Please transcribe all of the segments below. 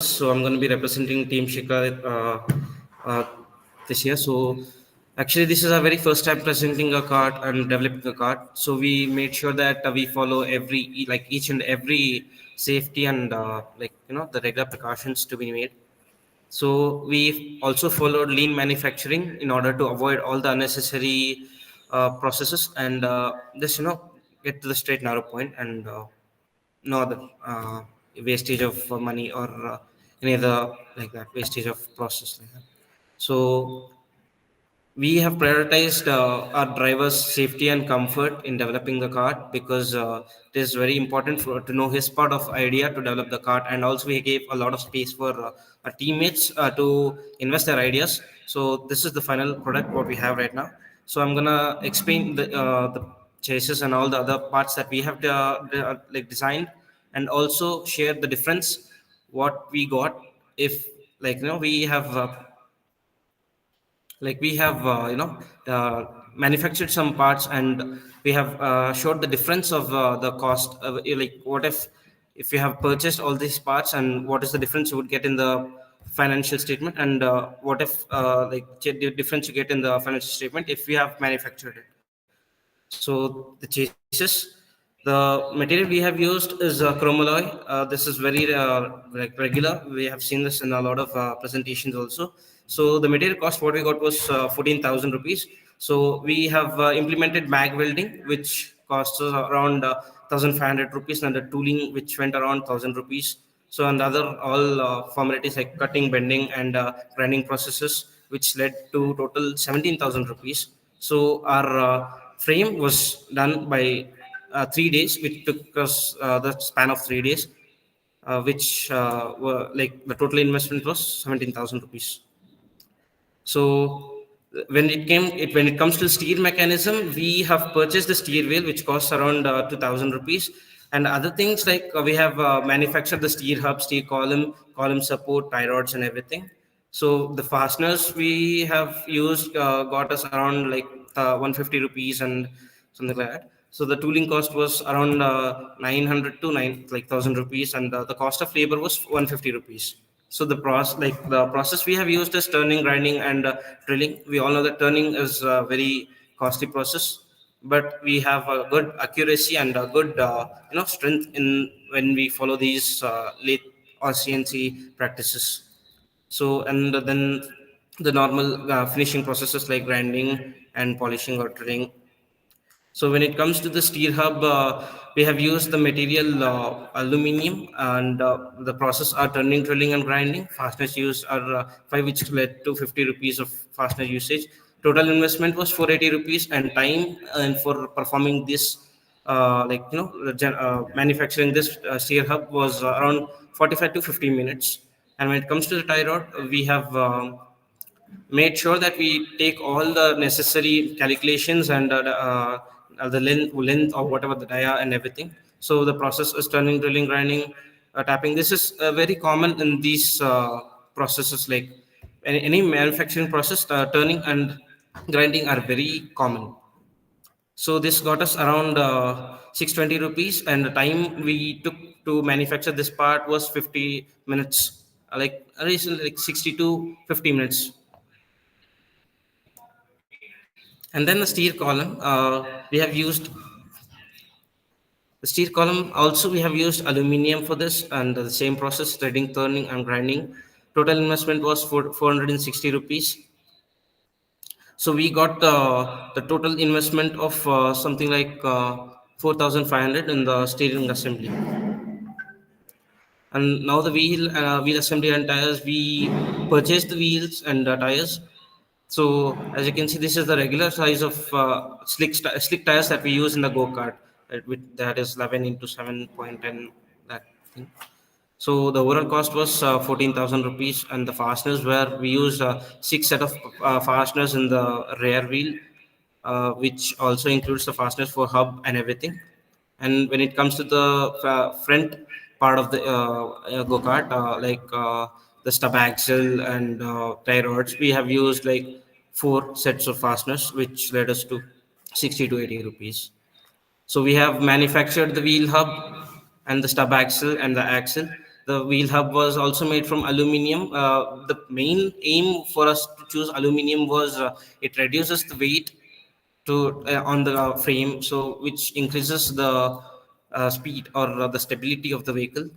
So I'm going to be representing Team SHIKRA uh, this year. So actually, this is our very first time presenting a card and developing a card. So we made sure that we follow each and every safety and the regular precautions to be made. So we also followed lean manufacturing in order to avoid all the unnecessary processes and just get to the straight narrow point and no other wastage of money or any other like that wastage of process like that. So we have prioritized our drivers safety and comfort in developing the cart because it is very important to know his part of idea to develop the cart, and also we gave a lot of space for our teammates to invest their ideas. So this is the final product what we have right now. So I'm gonna explain the chases and all the other parts that we have designed, and also share the difference what we got if we have manufactured some parts, and we have showed the difference of the cost like what if you have purchased all these parts, and what is the difference you would get in the financial statement, and what if the difference you get in the financial statement if we have manufactured it. So the chases, the material we have used is chromaloy. This is very regular. We have seen this in a lot of presentations also. So the material cost what we got was 14,000 rupees. So we have implemented mag welding, which costs us around 1,500 rupees, and the tooling which went around 1,000 rupees. So and other all formalities like cutting, bending, and grinding processes, which led to total 17,000 rupees. So our frame was done by 3 days, which took us the span of 3 days, which were like the total investment was 17,000 rupees. So when it comes to steer mechanism, we have purchased the steer wheel, which costs around 2,000 rupees, and other things like we have manufactured the steer hub, steer column, column support, tie rods, and everything. So the fasteners we have used got us around 150 rupees and something like that. So the tooling cost was around 900 to 1,000 rupees, and the cost of labor was 150 rupees. So the process we have used is turning, grinding, and drilling. We all know that turning is a very costly process, but we have a good accuracy and a good strength in when we follow these lathe or CNC practices. So and then the normal finishing processes like grinding and polishing or drilling. So when it comes to the steel hub, we have used the material aluminium, and the process are turning, drilling, and grinding. Fasteners used are 5, which led to 50 rupees of fastener usage. Total investment was 480 rupees, and time and for performing this, manufacturing this steel hub was around 45 to 50 minutes. And when it comes to the tie rod, we have made sure that we take all the necessary calculations and the length or whatever the dia and everything. So the process is turning, drilling, grinding, tapping. This is very common in these processes. Like any manufacturing process, turning and grinding are very common. So this got us around 620 rupees, and the time we took to manufacture this part was 50 minutes, recently like 60 to 50 minutes. And then the steer column, we have used the steer column. Also, we have used aluminium for this, and the same process, threading, turning, and grinding. Total investment was 460 rupees. So we got the total investment of something like 4,500 in the steering assembly. And now the wheel assembly and tires. We purchased the wheels and tires. So as you can see, this is the regular size of slick tires that we use in the go kart. That is 11 into 7.10, that thing. So the overall cost was 14,000 rupees, and the fasteners were we used 6 set of fasteners in the rear wheel, which also includes the fasteners for hub and everything. And when it comes to the front part of the go kart, the stub axle and tie rods, we have used like 4 sets of fasteners, which led us to 60 to 80 rupees. So we have manufactured the wheel hub and the stub axle and the axle. The wheel hub was also made from aluminum. The main aim for us to choose aluminum was it reduces the weight to on the frame, so which increases the speed or the stability of the vehicle.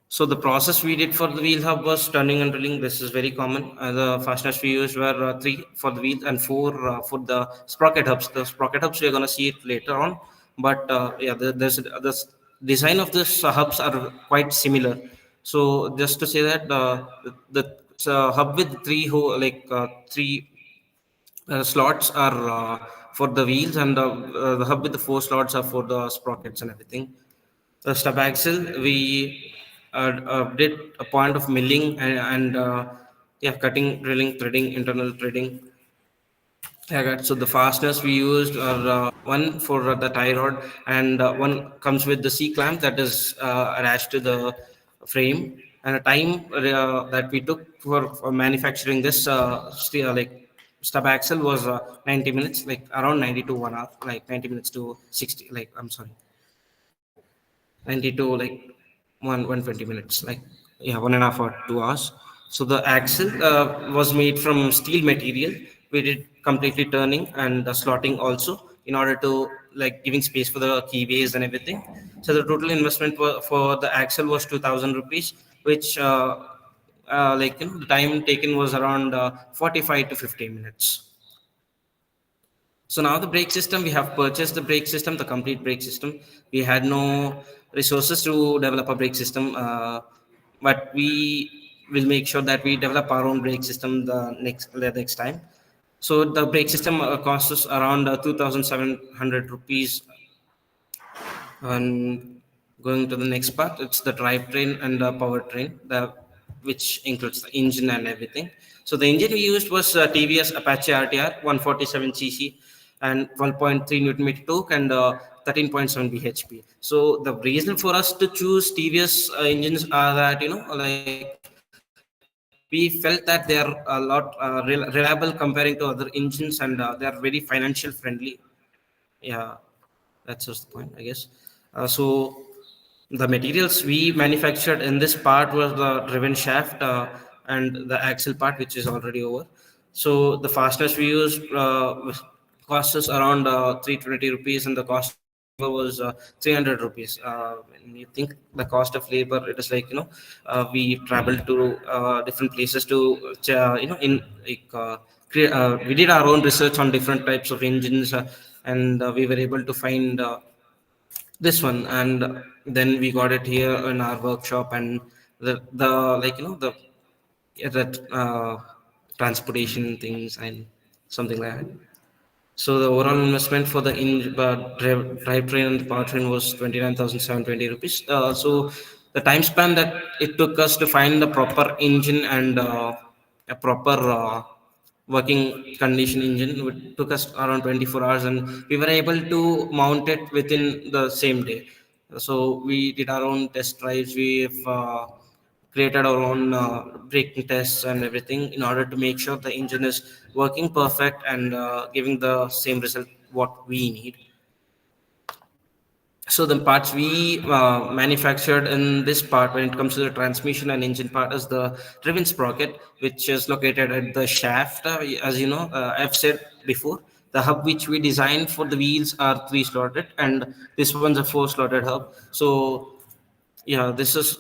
So the process we did for the wheel hub was turning and drilling. This is very common. The fasteners we used were three for the wheels and four for the sprocket hubs. The sprocket hubs we're gonna see it later on, but yeah, the design of this hubs are quite similar. So just to say that the hub with three three slots are for the wheels, and the hub with the four slots are for the sprockets and everything. The stub axle, we did a point of milling and yeah, cutting, drilling, threading, internal threading. Yeah, right. So the fasteners we used are one for the tie rod, and one comes with the C clamp that is attached to the frame. And the time that we took for manufacturing this stub axle was 90 minutes, like around 90 to 1 hour, like 90 minutes to 60. Like I'm sorry, 90 to like 120 minutes, like yeah, 1.5 or 2 hours. So the axle was made from steel material. We did completely turning and slotting also, in order to like giving space for the keyways and everything. So the total investment for the axle was 2000 rupees, which the time taken was around 45 to 50 minutes. So now the brake system, we have purchased the brake system, the complete brake system. We had no resources to develop a brake system, but we will make sure that we develop our own brake system the next time. So the brake system costs us around 2,700 rupees. And going to the next part, it's the drivetrain and the powertrain, which includes the engine and everything. So the engine we used was TVS Apache RTR 147cc and 12.3 Newton meter torque and 13.7 bhp. So the reason for us to choose TVS engines are that, we felt that they are a lot reliable comparing to other engines, and they are very financial friendly. Yeah, that's just the point, I guess. So the materials we manufactured in this part was the driven shaft and the axle part, which is already over. So the fasteners we used cost us around 320 rupees, and the cost of labor was 300 rupees. When you think the cost of labor, it is like, we traveled to different places to in like we did our own research on different types of engines, and we were able to find this one, and then we got it here in our workshop. And the like you know the that transportation things and something like that. So the overall investment for the drivetrain and the powertrain was 29,720 rupees. So the time span that it took us to find the proper engine and a proper working condition engine took us around 24 hours, and we were able to mount it within the same day. So we did our own test drives. We've created our own braking tests and everything, in order to make sure the engine is working perfect and giving the same result what we need. So the parts we manufactured in this part, when it comes to the transmission and engine part, is the driven sprocket, which is located at the shaft. As you know, I've said before, the hub which we designed for the wheels are three slotted, and this one's a four slotted hub. So yeah, this is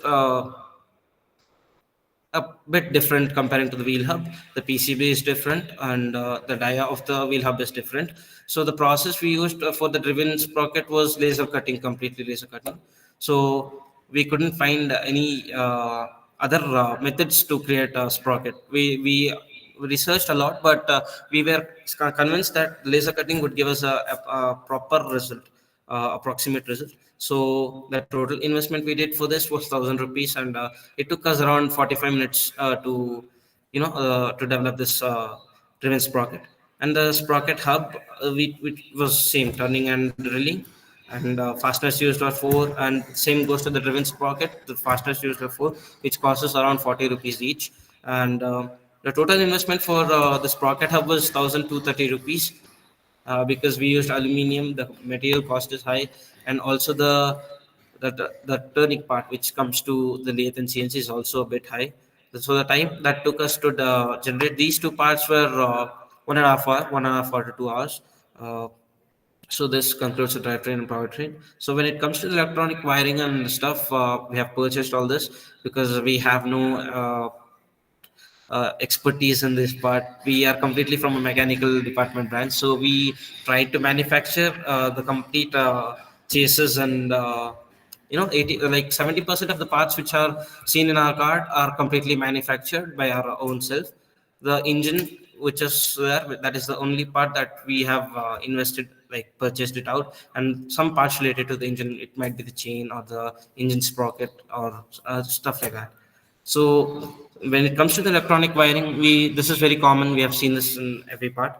a bit different comparing to the wheel hub. The PCB is different, and the dia of the wheel hub is different. So the process we used for the driven sprocket was laser cutting, completely laser cutting. So we couldn't find any other methods to create a sprocket. We researched a lot, but we were convinced that laser cutting would give us a proper result, approximate result. So the total investment we did for this was 1,000 rupees, and it took us around 45 minutes to develop this driven sprocket. And the sprocket hub, which was same turning and drilling, and fasteners used are four, and same goes to the driven sprocket. The fasteners used are four, which costs us around 40 rupees each. And the total investment for the sprocket hub was 1,230 rupees, because we used aluminum. The material cost is high, and also the turning part which comes to the lathe and CNC is also a bit high. So the time that took us to generate these two parts were 1.5 hour, 1.5 hour to 2 hours. So this concludes the drivetrain and powertrain. So when it comes to the electronic wiring and stuff, we have purchased all this because we have no expertise in this part. We are completely from a mechanical department branch, so we try to manufacture the complete chases and 80 like 70% of the parts which are seen in our car are completely manufactured by our own self. The engine which is there, that is the only part that we have invested, like purchased it out, and some parts related to the engine, it might be the chain or the engine sprocket or stuff like that. So when it comes to the electronic wiring, we this is very common. We have seen this in every part: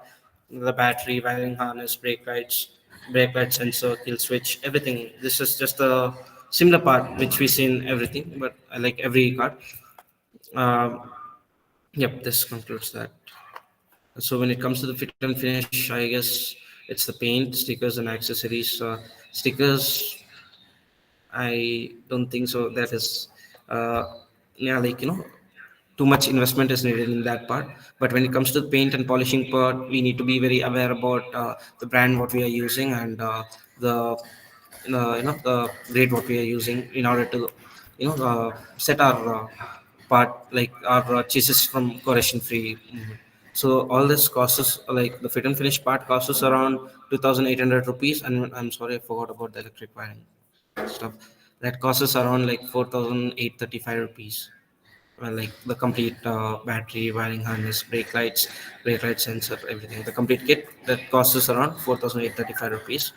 the battery, wiring harness, brake light sensor, kill switch, everything. This is just a similar part which we see in everything, but like every car. Uh, yep, this concludes that. So when it comes to the fit and finish, I guess it's the paint, stickers, and accessories. Stickers, I don't think so. That is, uh, yeah, like too much investment is needed in that part. But when it comes to the paint and polishing part, we need to be very aware about the brand what we are using and the the grade what we are using in order to set our part like our chases from corrosion free. So all this costs us, like the fit and finish part costs us around 2,800 rupees, and I'm sorry I forgot about the electric wiring stuff. That costs us around like 4,835 rupees. Well, like the complete battery, wiring harness, brake light sensor, everything. The complete kit that costs us around 4,835 rupees.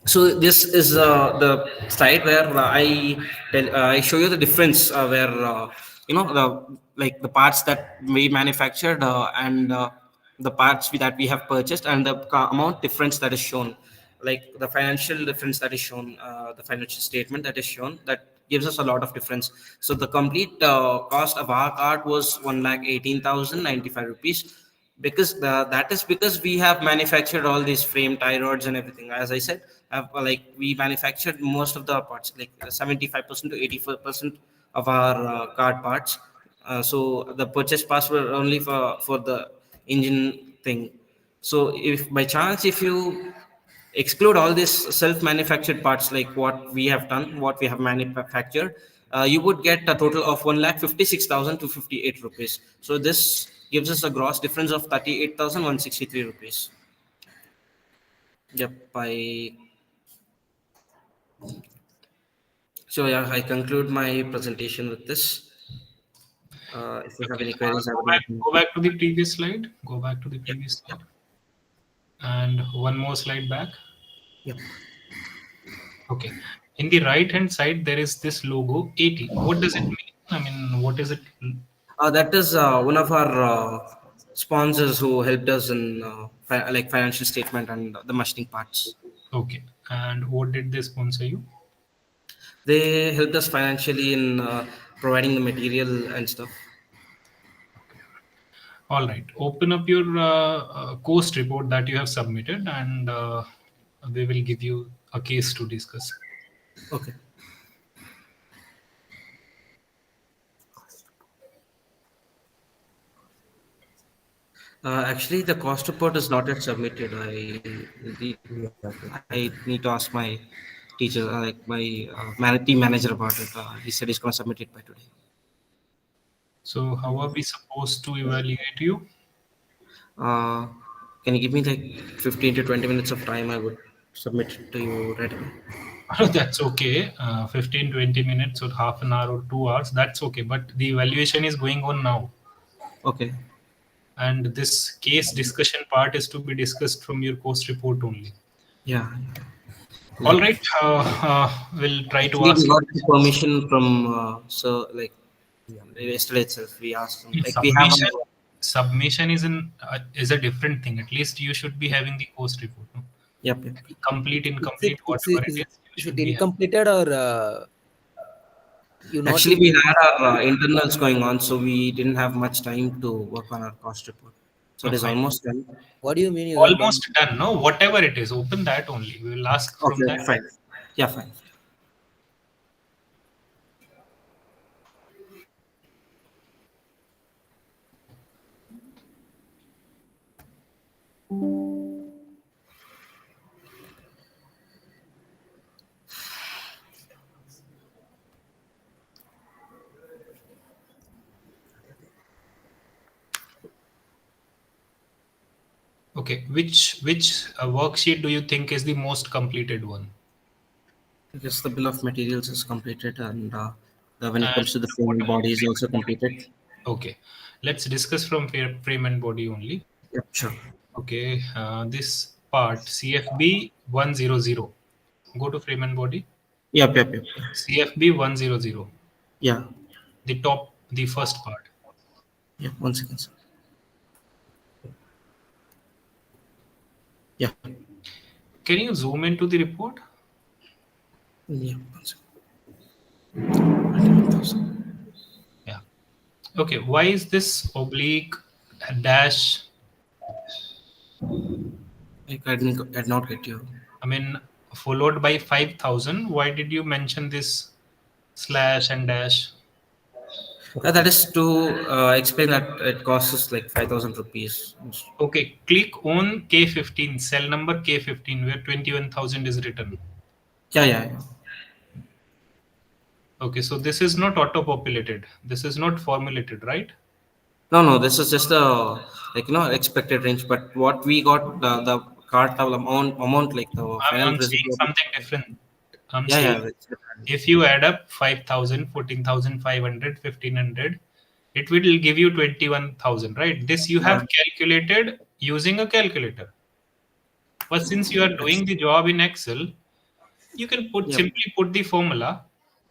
So this is the slide where I show you the difference where the like the parts that we manufactured and the parts that we have purchased and the amount difference that is shown, like the financial difference that is shown, the financial statement that is shown, that gives us a lot of difference. So the complete cost of our cart was 1,18,095 rupees, because that is because we have manufactured all these frame tie rods and everything. As I said, like we manufactured most of the parts, like 75% to 84% of our card parts. So the purchase parts were only for the engine thing. So if by chance if you exclude all these self-manufactured parts, like what we have done, what we have manufactured, you would get a total of 1,56,258 rupees. So this gives us a gross difference of 38,163 rupees. Yep. So yeah, I conclude my presentation with this. If you have Okay. any queries, I Go would back. like to. Go back to the previous slide. Go back to the Yep. previous Yep. slide, and one more slide back. Yep. Okay. In the right hand side, there is this logo 80. What does it mean? I mean, what is it? That is one of our sponsors who helped us in like financial statement and the machining parts. Okay. And what did they sponsor you? They helped us financially in providing the material and stuff. Okay. All right. Open up your cost report that you have submitted, and we will give you a case to discuss. Okay. Actually, the cost report is not yet submitted. I need to ask my teacher, like my team manager about it. He said he's going to submit it by today. So, how are we supposed to evaluate you? Uh, can you give me like 15 to 20 minutes of time? I would submit it to you right away. That's okay. 15, 20 minutes or half an hour or 2 hours, that's okay. But the evaluation is going on now. Okay. And this case discussion part is to be discussed from your course report only. Yeah. All Like right. We'll try to actually, we ask you got the questions. permission from so like yesterday itself. We asked them like we have Submission, a. submission is a different thing. At least you should be having the course report. No? Yep. Yep. Complete, Is incomplete, it whatever it is, you is it should be having. incompleted or you not Actually, we able to had submit? our internals going on, so we didn't have much time to work on our cost report. So it is fine. almost done. What do you mean you have done? Almost done, no? Whatever it is, open that only. We will ask from Okay, that. fine. Yeah, fine. Okay, which worksheet do you think is the most completed one? I guess the bill of materials is completed, and when it And comes to the what frame about body is frame also and body? completed. Okay, let's discuss from frame and body only. Yep, sure. Okay, this part CFB 100. Go to frame and body. Yep, yep, yep. CFB 100. Yeah, The top, the first part. yeah. 1 second, sir. Yeah, Can you zoom into the report? yeah. 1 second. 21,000. Yeah. Okay, why is this oblique dash? I did not get you. I mean, followed by 5,000. Why did you mention this slash and dash? That is to explain that it costs us like 5,000 rupees. Okay, click on K15, cell number K15, where 21,000 is written. Yeah, yeah, yeah. Okay, so this is not auto-populated. This is not formulated, right? No, no. This is just the expected range. But what we got the cart amount like the final I'm saying result. something different. I'm Yeah, saying yeah. It's different. if you add up 5,000, 14,500, 1,500, it will give you 21,000, right? This you Yeah, have calculated using a calculator. But since you are that's, doing the job in Excel, you can yep. simply put the formula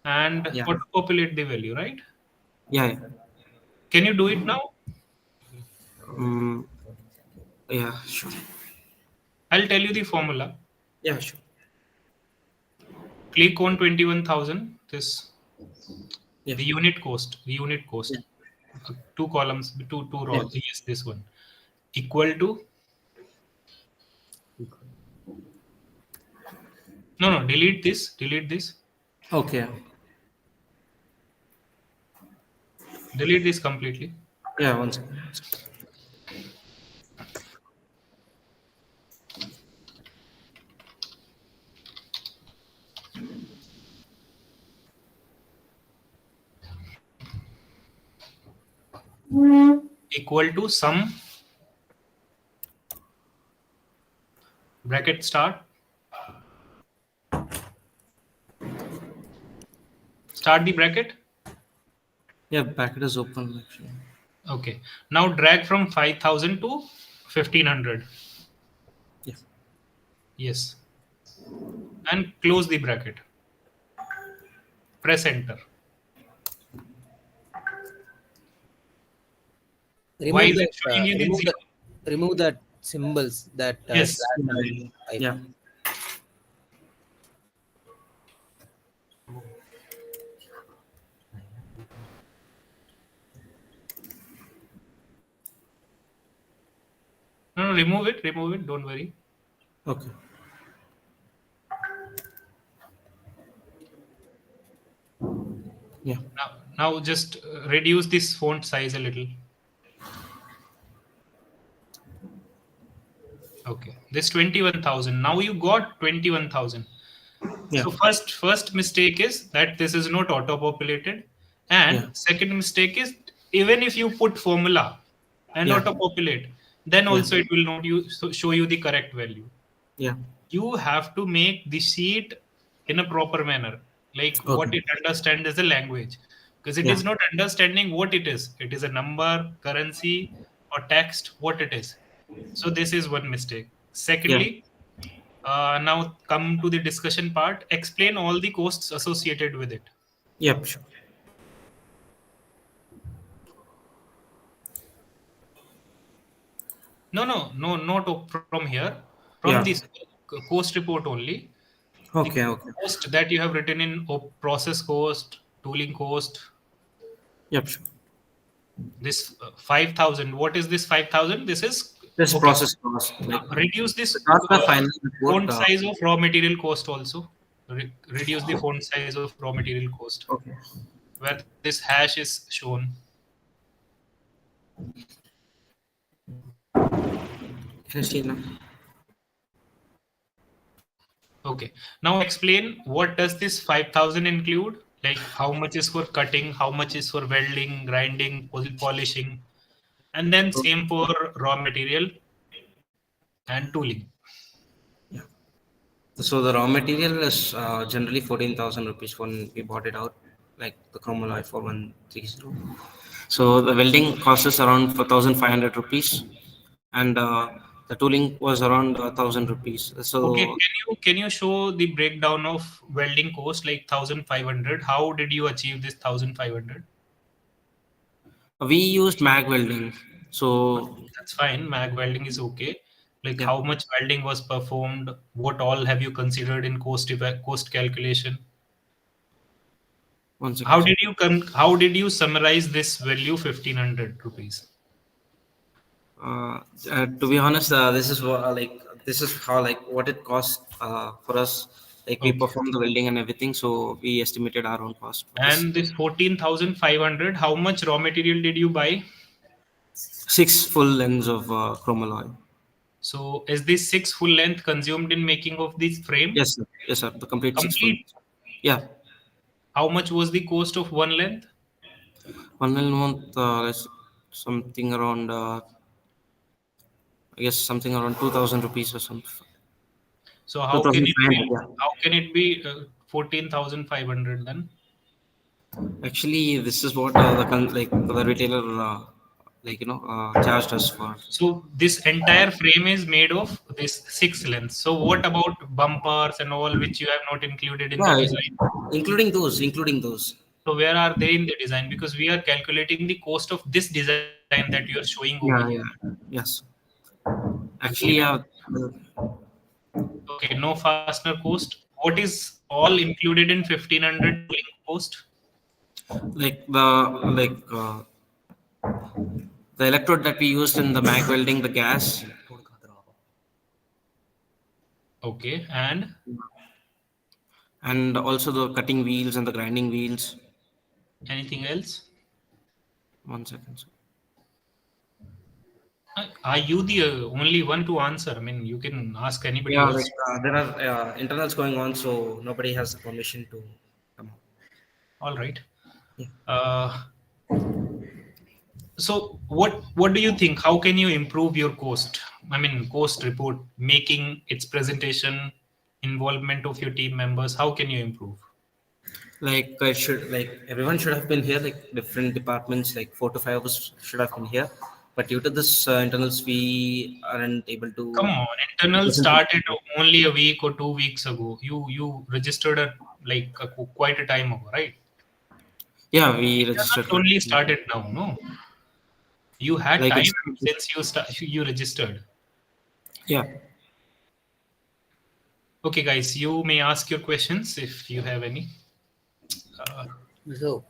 and Yeah, auto-populate the value, right? yeah, yeah. Can you do it now? Mm, yeah, sure. I'll tell you the formula. Yeah, sure. Click on 21,000. This Yeah, the unit cost. The unit yeah, cost. Two columns, two yeah. rows. Yes, this one equal to. No, no. Delete this. Delete this. Okay. Delete this completely. Yeah, 1 second. Equal to sum bracket start. Start the bracket. Yeah, bracket is open actually. Okay. Now drag from 5,000 to 1,500. Yeah. Yes. And close the bracket. Press enter. Why Remove is that. it showing you the zero? Remove that symbols that Yes. slash and Yeah, pipe. yeah. No, no, remove it. Remove it. Don't worry. Okay. Yeah. Now just reduce this font size a little. Okay. This 21,000. Now you got 21,000. Yeah. So first mistake is that this is not auto populated, Yeah. and second mistake is even if you put formula and Yeah. auto populate, then Yeah. also it will not show you the correct value. Yeah. You have to make the sheet in a proper manner, like Okay. what it understands as a language, because it Yeah. is not understanding what it is. It is a number, currency, or text. What it is. So this is one mistake. Yeah. Secondly, now come to the discussion part. Explain all the costs associated with it. Yep. Sure. No, not from here. From Yeah. this cost report only. The Okay. Okay. cost that you have written in process cost, tooling cost. Yep. Sure. This 5,000. What is this 5,000? This is This okay. process cost, like Reduce the this cost of final report. font size of raw material cost also. Reduce the font size of raw material cost Okay. where this hash is shown. Can you see now? Okay. Now explain what does this 5,000 include? Like how much is for cutting, how much is for welding, grinding, polishing, and then same for raw material and tooling. Yeah. So the raw material is generally 14,000 rupees when we bought it out, like the chromaloy 4130. So the welding cost is around 4,500 rupees, and the tooling was around 1,000 rupees. Okay, So can you show the breakdown of welding cost like 1,500? How did you achieve this 1,500? we used mag welding. So That's fine. Mag welding is okay. Like yeah, how much welding was performed? What all have you considered in cost calculation? one second. Sir. How did you summarize this value 1,500 rupees? To be honest, this is what this is how like what it cost for us. Like we Okay. performed the welding and everything, so we estimated our own cost for this. And this 14,500, how much raw material did you buy? 6 full lengths of chromaloy. So is this 6 full length consumed in making of this frame? Yes, sir. Yes, sir. The complete 6 full. Complete. Yeah, How much was the cost of one length? 1 month. Something around. I guess something around 2,000 rupees or something. So 2,500. Yeah. how can it be 14,500 then? Actually, this is what the retailer charged us for. So this entire frame is made of this 6 lengths. So what about bumpers and all which you have not included in the Yeah, design? including those. So where are they in the design? Because we are calculating the cost of this design that you are showing over here. Yeah, yeah. Yes. Actually, Okay. Okay, no fastener cost. What is all included in 1,500 link cost? like the like the electrode that we used in the mag welding, the gas, Okay, and also the cutting wheels and the grinding wheels. anything else? 1 second. Sir. Are you the only one to answer? I mean, you can ask anybody Yeah, else. there are internals going on, so nobody has the permission to come out. All right. Yeah. So what do you think? How can you improve your cost? I mean, cost report making, its presentation, involvement of your team members. How can you improve? Like I should everyone should have been here. Like different departments, like 4 to 5 of us should have been here. But due to this internals, we aren't able Come to. on, internal started only a week or 2 weeks ago. You registered quite a time ago, right? Yeah, we Internals registered. only started now, no? You had Like time it's since you registered. yeah. Okay, guys, you may ask your questions if you have any. So